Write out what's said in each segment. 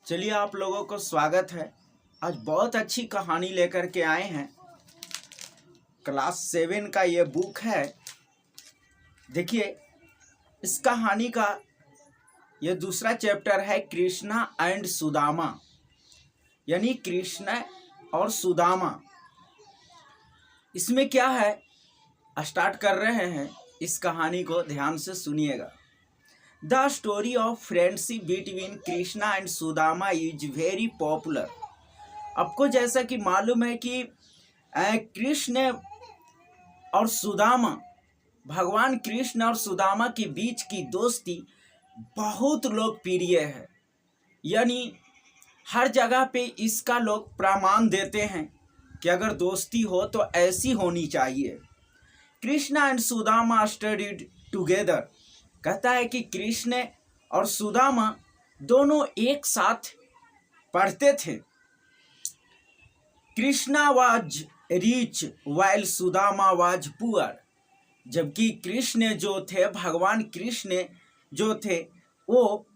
चलिए आप लोगों को स्वागत है। आज बहुत अच्छी कहानी लेकर के आए हैं। क्लास 7 का ये बुक है। देखिए इस कहानी का ये दूसरा चैप्टर है कृष्णा एंड सुदामा, यानी कृष्ण और सुदामा। इसमें क्या है, स्टार्ट कर रहे हैं। इस कहानी को ध्यान से सुनिएगा। The story of friendship between Krishna and Sudama is very popular. आपको जैसा कि मालूम है कि कृष्ण और सुदामा, भगवान कृष्ण और सुदामा के बीच की दोस्ती बहुत लोकप्रिय है। यानी हर जगह पे इसका लोग प्रमाण देते हैं कि अगर दोस्ती हो तो ऐसी होनी चाहिए। Krishna and Sudama studied together. कहता है कि कृष्ण और सुदामा दोनों एक साथ पढ़ते थे। Krishna was rich while Sudama was poor. जबकि कृष्ण जो थे, भगवान कृष्ण जो थे, वो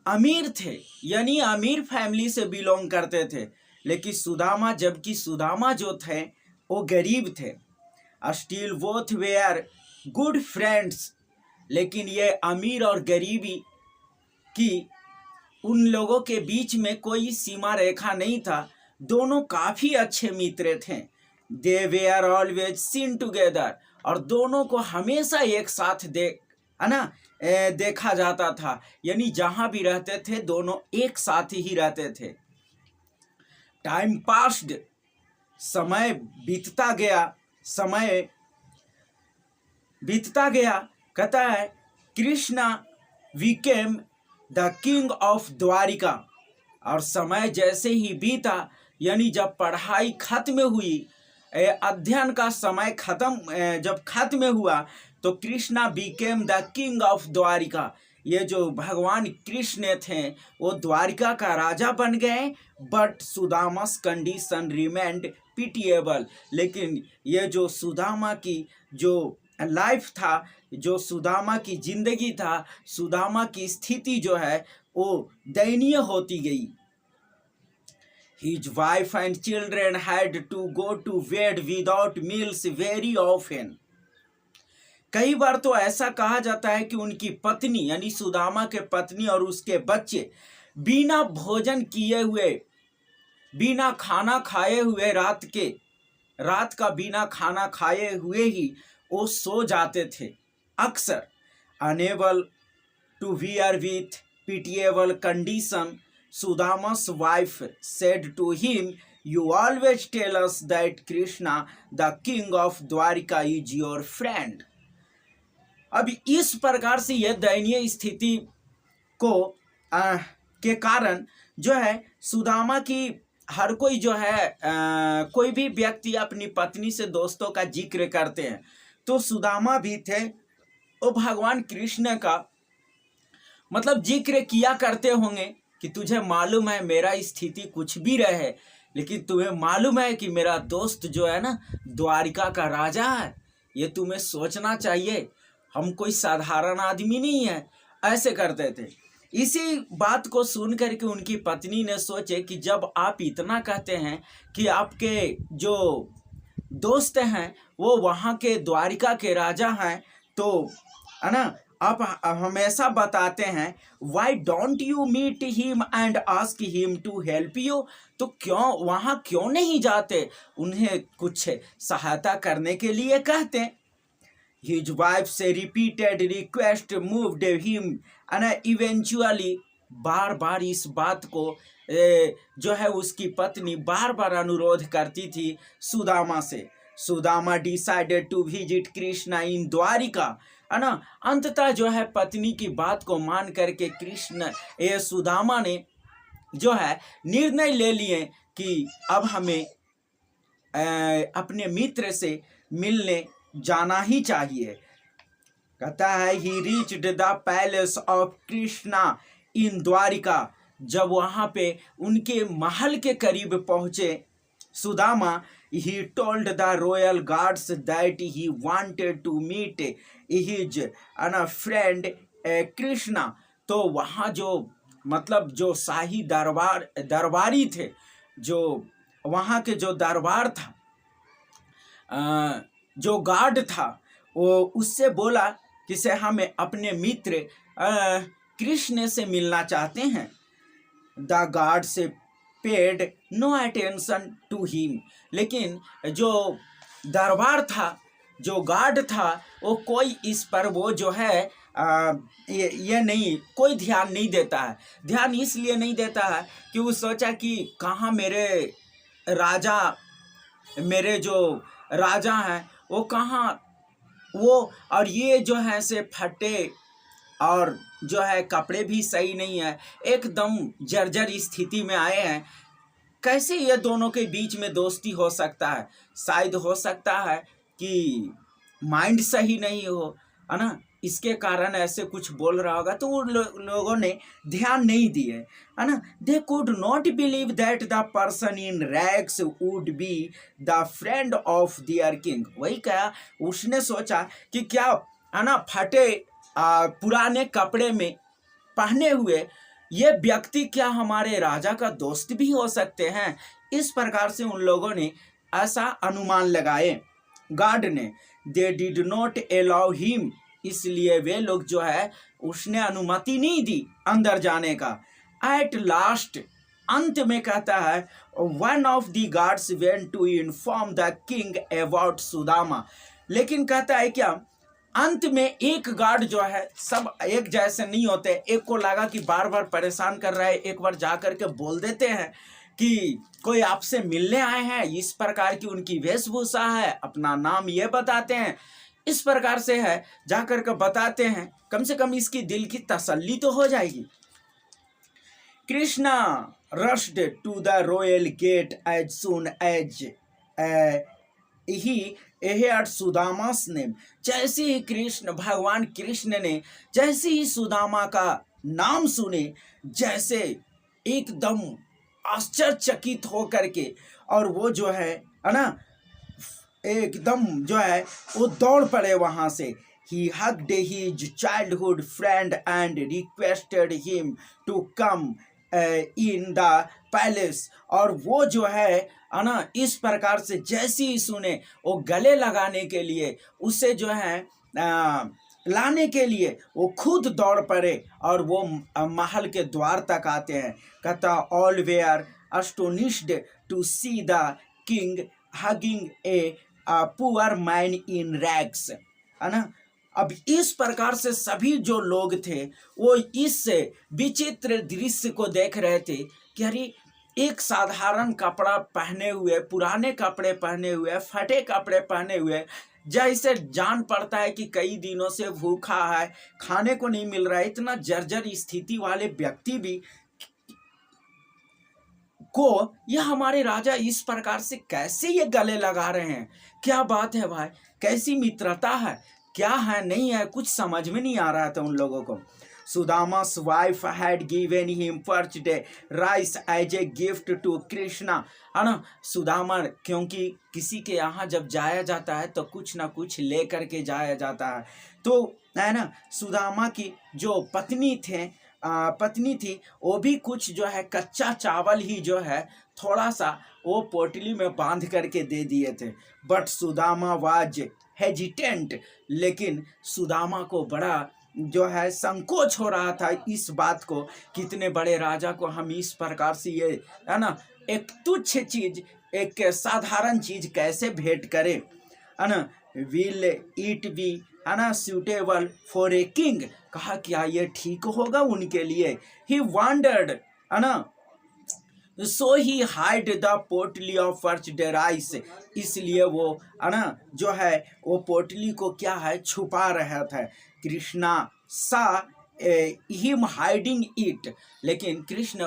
अमीर थे, यानी अमीर फैमिली से बिलोंग करते थे। लेकिन जबकि सुदामा जो थे वो गरीब थे। Still both were good friends. लेकिन ये अमीर और गरीबी की उन लोगों के बीच में कोई सीमा रेखा नहीं था। दोनों काफी अच्छे मित्र थे। दे वेयर ऑलवेज सीन टुगेदर। और दोनों को हमेशा एक साथ देखा जाता था। यानी जहां भी रहते थे दोनों एक साथ ही रहते थे। Time passed. समय बीतता गया। कहता है Krishna became the king of Dwarika. और समय जैसे ही बीता, यानी जब पढ़ाई खत्म हुई, अध्ययन का समय जब खत्म हुआ, तो Krishna became the king of Dwarika. ये जो भगवान कृष्ण थे वो द्वारिका का राजा बन गए। But Sudama's condition remained pitiable. लेकिन ये जो सुदामा की जो लाइफ था, जो सुदामा की जिंदगी था, सुदामा की स्थिति जो है वो दयनीय होती गई। His wife and children had to go to bed without meals very often. कई बार तो ऐसा कहा जाता है कि उनकी पत्नी, यानी सुदामा के पत्नी और उसके बच्चे बिना भोजन किए हुए, बिना खाना खाए हुए, रात का बिना खाना खाए हुए ही वो सो जाते थे अक्सर। Unable to bear with pitiable condition, Sudama's wife said to him, "You always tell us that Krishna, the king of Dwarika, is your friend." अब इस प्रकार से यह दयनीय स्थिति के कारण जो है सुदामा की हर कोई जो है कोई भी व्यक्ति अपनी पत्नी से दोस्तों का जिक्र करते हैं। तो सुदामा भी थे, वो भगवान कृष्ण का मतलब जिक्र किया करते होंगे कि तुझे मालूम है मेरा स्थिति कुछ भी रहे, लेकिन तुम्हें मालूम है कि मेरा दोस्त जो है ना द्वारिका का राजा है। ये तुम्हें सोचना चाहिए, हम कोई साधारण आदमी नहीं है। ऐसे करते थे। इसी बात को सुन करके उनकी पत्नी ने सोचे कि जब आप इतना कहते हैं कि आपके जो दोस्त हैं वो वहाँ के द्वारिका के राजा हैं, तो है ना, आप हमेशा बताते हैं why don't you meet him and ask him to help you. तो वहाँ क्यों नहीं जाते, उन्हें कुछ सहायता करने के लिए कहते। His wife's repeated request moved him and eventually, बार बार इस बात को जो है उसकी पत्नी बार बार अनुरोध करती थी सुदामा से। Sudama decided to visit Krishna in Dwarka, है ना। अंततः जो है पत्नी की बात को मान करके सुदामा ने जो है निर्णय ले लिए कि अब हमें अपने मित्र से मिलने जाना ही चाहिए। कहता है he reached the palace of Krishna in Dwarka. जब वहाँ पे उनके महल के करीब पहुँचे Sudama, he told the royal guards that he wanted to meet his friend Krishna. तो वहाँ जो मतलब जो शाही दरबारी थे, जो वहाँ के जो दरबार था, जो गार्ड था, वो उससे बोला कि से हमें अपने मित्र कृष्ण से मिलना चाहते हैं। द गार्ड से paid no attention to him, लेकिन जो दरबार था, जो गार्ड था, वो कोई इस पर वो जो है ये नहीं, कोई ध्यान नहीं देता है। ध्यान इसलिए नहीं देता है कि वो सोचा कि कहाँ मेरे जो राजा हैं वो कहाँ, वो और ये जो है से फटे और जो है कपड़े भी सही नहीं है, एकदम जर्जर स्थिति में आए हैं। कैसे ये दोनों के बीच में दोस्ती हो सकता है? शायद हो सकता है कि माइंड सही नहीं हो, है ना, इसके कारण ऐसे कुछ बोल रहा होगा। तो उन लोगों ने ध्यान नहीं दिए, है ना। They could not believe that the person in rags would be the friend of their king. वही कहा, उसने सोचा कि क्या, है ना, फटे पुराने कपड़े में पहने हुए ये व्यक्ति क्या हमारे राजा का दोस्त भी हो सकते हैं? इस प्रकार से उन लोगों ने ऐसा अनुमान लगाए। गार्ड ने, they did not allow him, इसलिए वे लोग जो है उसने अनुमति नहीं दी अंदर जाने का। एट लास्ट, अंत में कहता है, one of the guards went to inform the king about Sudama. लेकिन कहता है क्या, अंत में एक गार्ड जो है, सब एक जैसे नहीं होते, एक को लगा कि बार बार परेशान कर रहा है, एक बार जा करके बोल देते हैं कि कोई आपसे मिलने आए हैं, इस प्रकार की उनकी वेशभूषा है, अपना नाम ये बताते हैं, इस प्रकार से है, जा करके बताते हैं, कम से कम इसकी दिल की तसल्ली तो हो जाएगी। Krishna rushed to the royal gate as soon as he heard Sudama's name। जैसे ही भगवान कृष्ण ने जैसे ही सुदामा का नाम सुने, जैसे एकदम आश्चर्यचकित हो करके, और वो जो है ना, एकदम जो है वो दौड़ पड़े वहां से। He hugged his childhood friend and requested him to come in the palace। और वो जो है ना, इस प्रकार से जैसे ही सुने, वो गले लगाने के लिए, उसे जो है लाने के लिए वो खुद दौड़ पड़े और वो महल के द्वार तक आते हैं। कहता, all were astonished to see the king hugging a poor man in rags, है ना। अब इस प्रकार से सभी जो लोग थे वो इस विचित्र दृश्य को देख रहे थे कि अरे, एक साधारण कपड़ा पहने हुए, पुराने कपड़े पहने हुए, फटे कपड़े पहने हुए, जैसे जान पड़ता है कि कई दिनों से भूखा है, खाने को नहीं मिल रहा है, इतना जर्जर स्थिति वाले व्यक्ति भी को यह हमारे राजा इस प्रकार से कैसे ये गले लगा रहे हैं? क्या बात है भाई, कैसी मित्रता है, क्या है नहीं है, कुछ समझ में नहीं आ रहा था उन लोगों को। सुदामा's wife had given him parched rice as a gift to Krishna, है ना। सुदामा, क्योंकि किसी के यहाँ जब जाया जाता है तो कुछ ना कुछ ले करके जाया जाता है, तो है ना, सुदामा की जो पत्नी थी वो भी कुछ जो है कच्चा चावल ही जो है थोड़ा सा वो पोटली में बांध करके दे दिए थे। बट सुदामा वाज हेजिटेंट, लेकिन सुदामा को बड़ा जो है संकोच हो रहा था इस बात को, कितने बड़े राजा को हम इस प्रकार से ये, है ना, एक तुच्छ चीज, एक साधारण चीज कैसे भेंट करें, है ना। विल इट बी, है ना, सुटेबल फॉर ए किंग, कहा क्या ये ठीक होगा उनके लिए। ही वंडर्ड, है ना, सो ही हाइड द पोटली ऑफ पर्च्ड राइस, इसलिए वो, है ना, जो है वो पोटली को क्या है छुपा रहा था। कृष्णा सा हिम हाइडिंग इट, लेकिन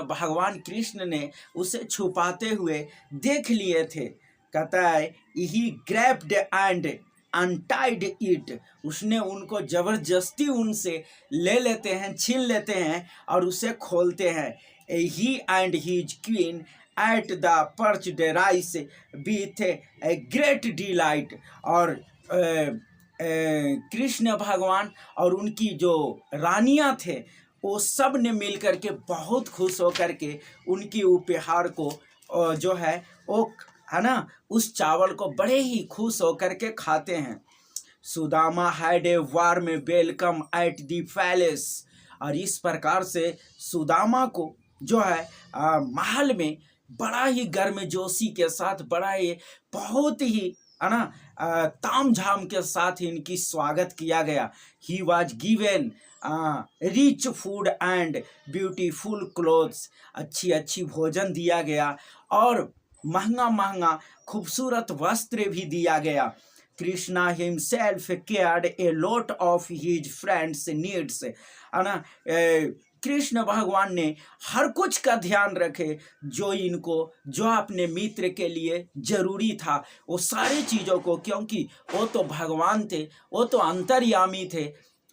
भगवान कृष्ण ने उसे छुपाते हुए देख लिए थे। कहता है, ही ग्रैब्ड एंड अनटाइड इट, उसने उनको जबरदस्ती उनसे ले लेते हैं, छीन लेते हैं और उसे खोलते हैं। He and his queen ate the parched rice with a great delight, और कृष्ण भगवान और उनकी जो रानियां थे वो सब ने मिल करके बहुत खुश होकर के उनकी उपहार को जो है वो है ना उस चावल को बड़े ही खुश होकर के खाते हैं। Sudama had a warm welcome at the palace. और इस प्रकार से सुदामा को जो है महल में बड़ा ही गर्मजोशी के साथ बड़ा ही बहुत ही है ना ताम झाम के साथ इनकी स्वागत किया गया। He was given rich food and beautiful clothes. अच्छी अच्छी भोजन दिया गया और महंगा महंगा खूबसूरत वस्त्र भी दिया गया। Krishna himself cared a lot of his friends needs. है ना कृष्ण भगवान ने हर कुछ का ध्यान रखे जो अपने मित्र के लिए जरूरी था वो सारी चीज़ों को, क्योंकि वो तो भगवान थे, वो तो अंतर्यामी थे,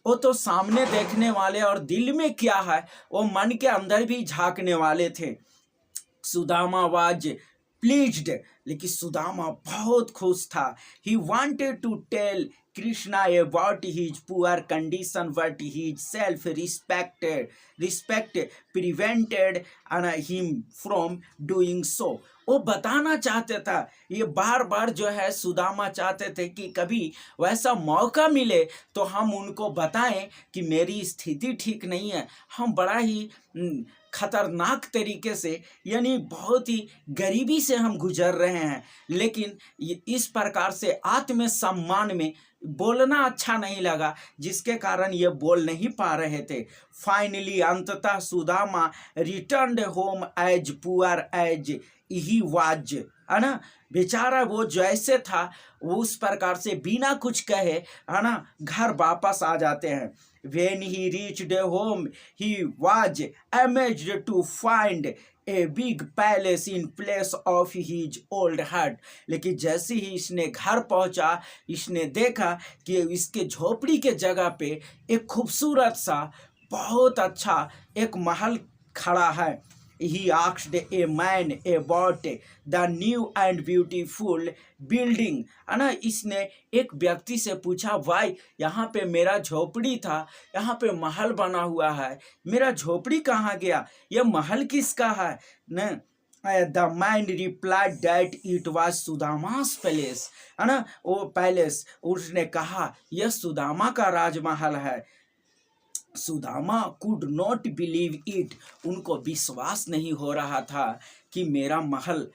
वो तो सामने देखने वाले और दिल में क्या है वो मन के अंदर भी झांकने वाले थे। सुदामा वाज प्लीज्ड, लेकिन सुदामा बहुत खुश था। He wanted to tell Krishna about his poor condition but his self respect prevented him from doing so. वो बताना चाहते था, ये बार बार जो है सुदामा चाहते थे कि कभी वैसा मौका मिले तो हम उनको बताएं कि मेरी स्थिति ठीक नहीं है, हम बड़ा ही खतरनाक तरीके से यानी बहुत ही गरीबी से हम गुजर रहे हैं, लेकिन इस प्रकार से आत्मसम्मान में बोलना अच्छा नहीं लगा जिसके कारण ये बोल नहीं पा रहे थे। फाइनली अंततः Sudama returned home as poor as he was. है ना बेचारा वो जैसे था वो उस प्रकार से बिना कुछ कहे है ना घर वापस आ जाते हैं। When he reached home, he was amazed to find a big palace in place of his old hut। लेकिन जैसे ही इसने घर पहुंचा इसने देखा कि इसके झोपड़ी के जगह पे एक खूबसूरत सा बहुत अच्छा एक महल खड़ा है। He asked a man about the new and beautiful building। है ना इसने एक व्यक्ति से पूछा, भाई यहाँ पे मेरा झोपड़ी था, यहाँ पे महल बना हुआ है, मेरा झोपड़ी कहाँ गया, यह महल किसका है न? The man replied that it was सुदामा's palace। है ना वो पैलेस, उसने कहा यह सुदामा का राजमहल है। Sudama could not believe it. उनको विश्वास नहीं हो रहा था कि मेरा महल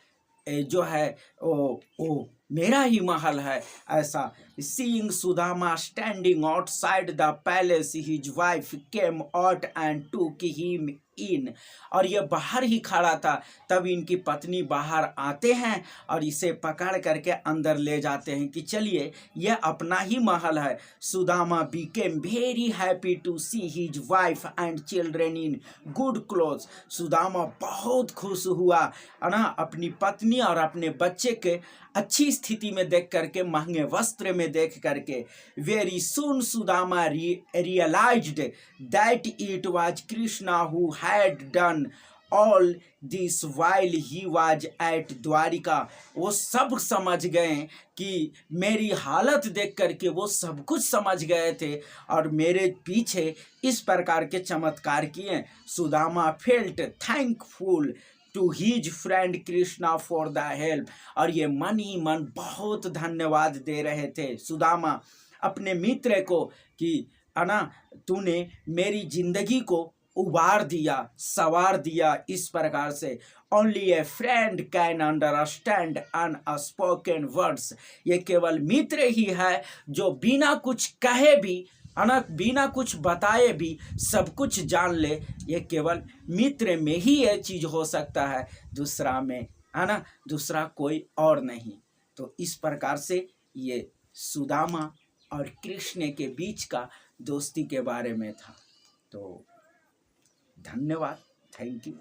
जो है ओ मेरा ही महल है ऐसा। Seeing Sudama standing outside the palace his wife came out and टूक हिम इन। और ये बाहर ही खड़ा था, तब इनकी पत्नी बाहर आते हैं और इसे पकड़ करके अंदर ले जाते हैं कि चलिए यह अपना ही महल है। Sudama became very happy to see his wife and children in good clothes. Sudama बहुत खुश हुआ है ना अपनी पत्नी और अपने बच्चे के अच्छी स्थिति में देख करके, महंगे वस्त्र में देख करके। Very soon Sudama realized that it was Krishna who had done all this while he was at Dwarika. वो सब समझ गए कि मेरी हालत देख करके वो सब कुछ समझ गए थे और मेरे पीछे इस प्रकार के चमत्कार किए। Sudama felt thankful to his friend Krishna for the help. और ये मन ही मन बहुत धन्यवाद दे रहे थे सुदामा अपने मित्र को कि है ना तूने मेरी जिंदगी को उबार दिया, सवार दिया इस प्रकार से। Only A friend can understand unspoken words. ये केवल मित्र ही है जो बिना कुछ कहे भी है ना बिना कुछ बताए भी सब कुछ जान ले। ये केवल मित्र में ही ये चीज़ हो सकता है, दूसरा में है ना दूसरा कोई और नहीं। तो इस प्रकार से ये सुदामा और कृष्ण के बीच का दोस्ती के बारे में था। तो धन्यवाद, थैंक यू।